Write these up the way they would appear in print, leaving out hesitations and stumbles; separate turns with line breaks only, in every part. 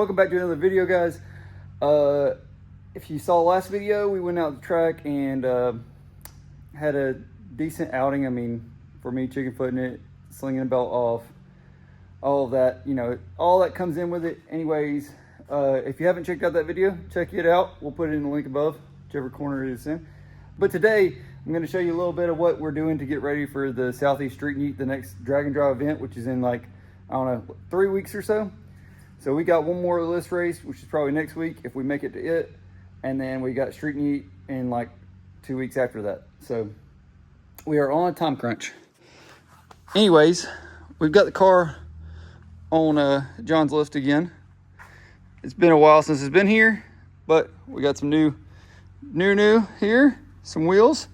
Welcome back to another video, guys. If you saw last video, we went out to the track and had a decent outing. I mean, for me, chicken footing it, slinging the belt off, all of that, you know, all that comes in with it. Anyways, if you haven't checked out that video, check it out. We'll put it in the link above, whichever corner it is in. But today, I'm going to show you a little bit of what we're doing to get ready for the Southeast Street N Yeet, the next drag and drive event, which is in like, I don't know, 3 weeks or so. So we got one more list race, which is probably next week if we make it to it. And then we got Street N Yeet in like 2 weeks after that. So we are on a time crunch. Anyways, we've got the car on John's lift again. It's been a while since it's been here, but we got some new here, some wheels,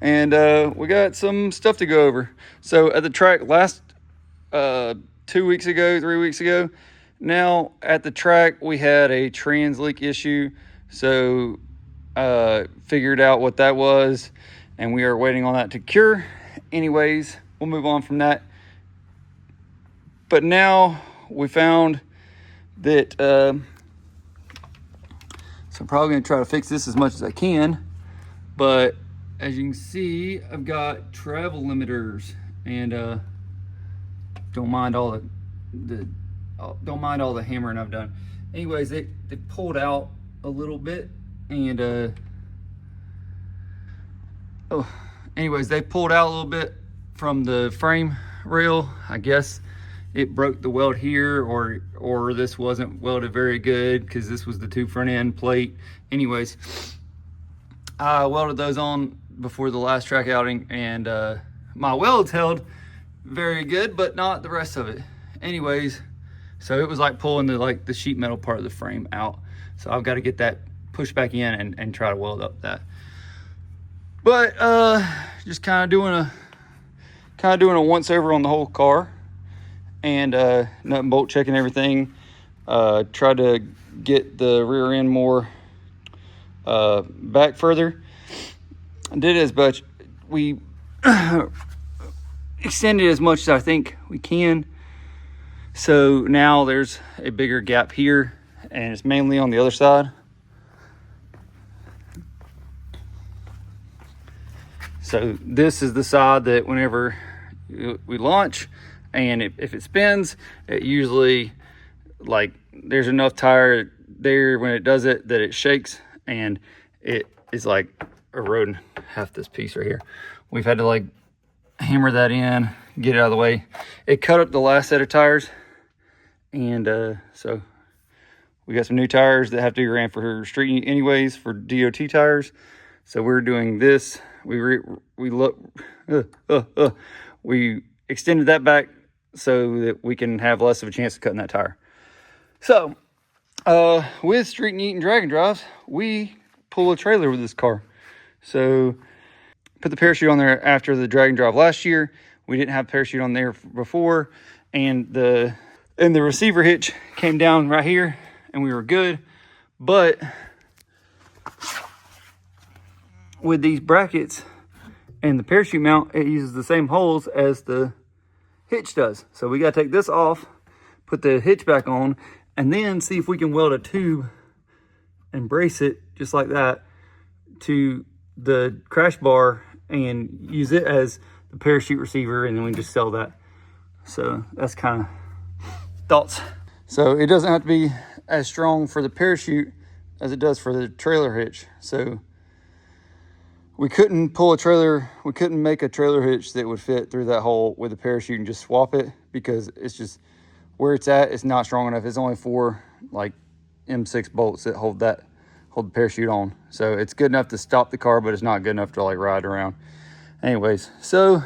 and we got some stuff to go over. So at the track last 2 weeks ago, 3 weeks ago, now at the track we had a trans leak issue, so figured out what that was, and we are waiting on that to cure. Anyways, we'll move on from that. But now we found that so I'm probably going to try to fix this as much as I can. But as you can see, I've got travel limiters, and don't mind all the hammering I've done. Anyways, they pulled out a little bit, and they pulled out a little bit from the frame rail. I guess it broke the weld here, or this wasn't welded very good because this was the two front end plate. Anyways, I welded those on before the last track outing, and my welds held very good, but not the rest of it. Anyways, so it was like pulling the sheet metal part of the frame out. So I've got to get that pushed back in and try to weld up that. But just kind of doing a once over on the whole car, and nut and bolt checking everything. Tried to get the rear end more back further. I did as much. We extended as much as I think we can. So now there's a bigger gap here, and it's mainly on the other side. So this is the side that whenever we launch, and if it spins, it usually, like, there's enough tire there when it does it that it shakes, and it is like eroding half this piece right here. We've had to like hammer that in, get it out of the way. It cut up the last set of tires, and so we got some new tires that have to be ran for Street N Yeet anyways, for DOT tires. So we're doing this. We extended that back so that we can have less of a chance of cutting that tire. So with Street N Yeet and drag and drives, we pull a trailer with this car. So put the parachute on there after the drag and drive last year. We didn't have parachute on there before, and the receiver hitch came down right here, and we were good. But with these brackets and the parachute mount, it uses the same holes as the hitch does. So we got to take this off, put the hitch back on, and then see if we can weld a tube and brace it just like that to the crash bar and use it as the parachute receiver, and then we just sell that. So that's kind of thoughts. So it doesn't have to be as strong for the parachute as it does for the trailer hitch. So we couldn't make a trailer hitch that would fit through that hole with a parachute and just swap it, because it's just where it's at, it's not strong enough. It's only 4 like M6 bolts that hold the parachute on. So it's good enough to stop the car, but it's not good enough to like ride around. Anyways, so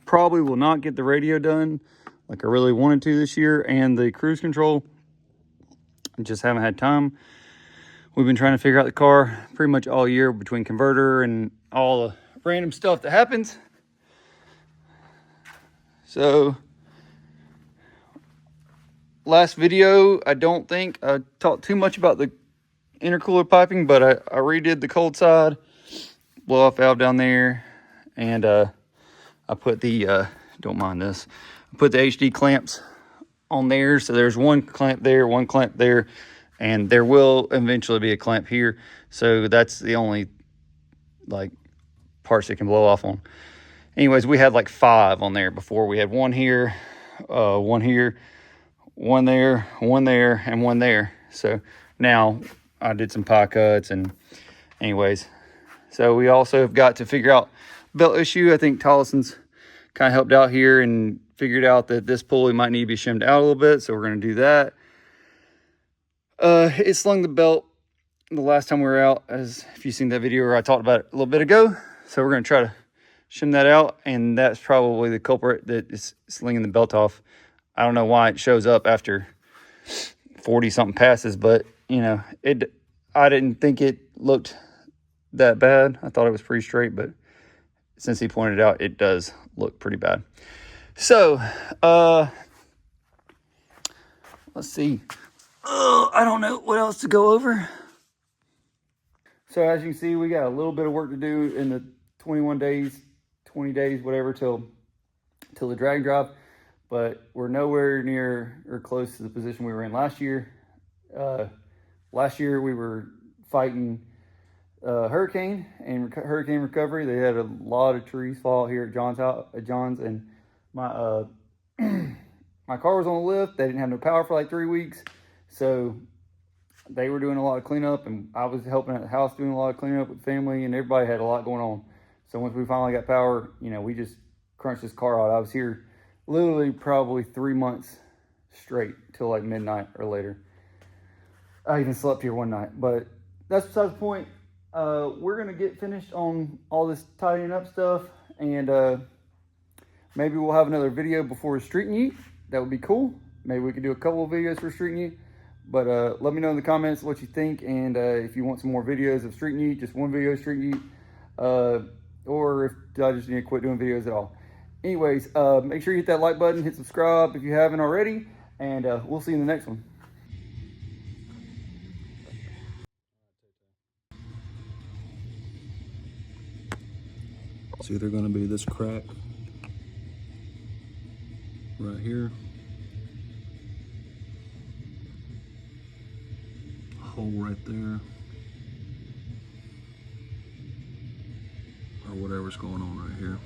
probably will not get the radio done like I really wanted to this year, and the cruise control. I just haven't had time. We've been trying to figure out the car pretty much all year, between converter and all the random stuff that happens. So last video, I don't think I talked too much about the intercooler piping, but I redid the cold side, blow off valve down there, and I put the, don't mind this, I put the HD clamps on there. So there's one clamp there, one clamp there, and there will eventually be a clamp here. So that's the only like parts that can blow off on. Anyways, we had like 5 on there before. We had one here, one here, one there, and one there. So now I did some pie cuts, and anyways, so we also have got to figure out belt issue. I think Tollison's kind of helped out here and figured out that this pulley might need to be shimmed out a little bit. So we're going to do that. It slung the belt the last time we were out, as if you've seen that video where I talked about it a little bit ago. So we're going to try to shim that out, and that's probably the culprit that is slinging the belt off. I don't know why it shows up after 40 something passes, but you know, I didn't think it looked that bad. I thought it was pretty straight, but since he pointed out, it does look pretty bad. So let's see. I don't know what else to go over. So as you can see, we got a little bit of work to do in the 21 days, 20 days, whatever, till the drag drive. But we're nowhere near or close to the position we were in last year. Last year we were fighting hurricane and hurricane recovery. They had a lot of trees fall here at John's house, and my my car was on the lift. They didn't have no power for like 3 weeks, so they were doing a lot of cleanup, and I was helping at the house doing a lot of cleanup with family, and everybody had a lot going on. So once we finally got power, you know, we just crunched this car out. I was here literally probably 3 months straight till like midnight or later. I even slept here one night, but that's besides the point. We're gonna get finished on all this tidying up stuff, and maybe we'll have another video before Street N Yeet. That would be cool. Maybe we could do a couple of videos for Street N Yeet. But let me know in the comments what you think, and if you want some more videos of Street N Yeet, just one video of Street N Yeet, or if I just need to quit doing videos at all. Anyways, make sure you hit that like button, hit subscribe if you haven't already, and we'll see you in the next one.
It's either going to be this crack right here, hole right there, or whatever's going on right here.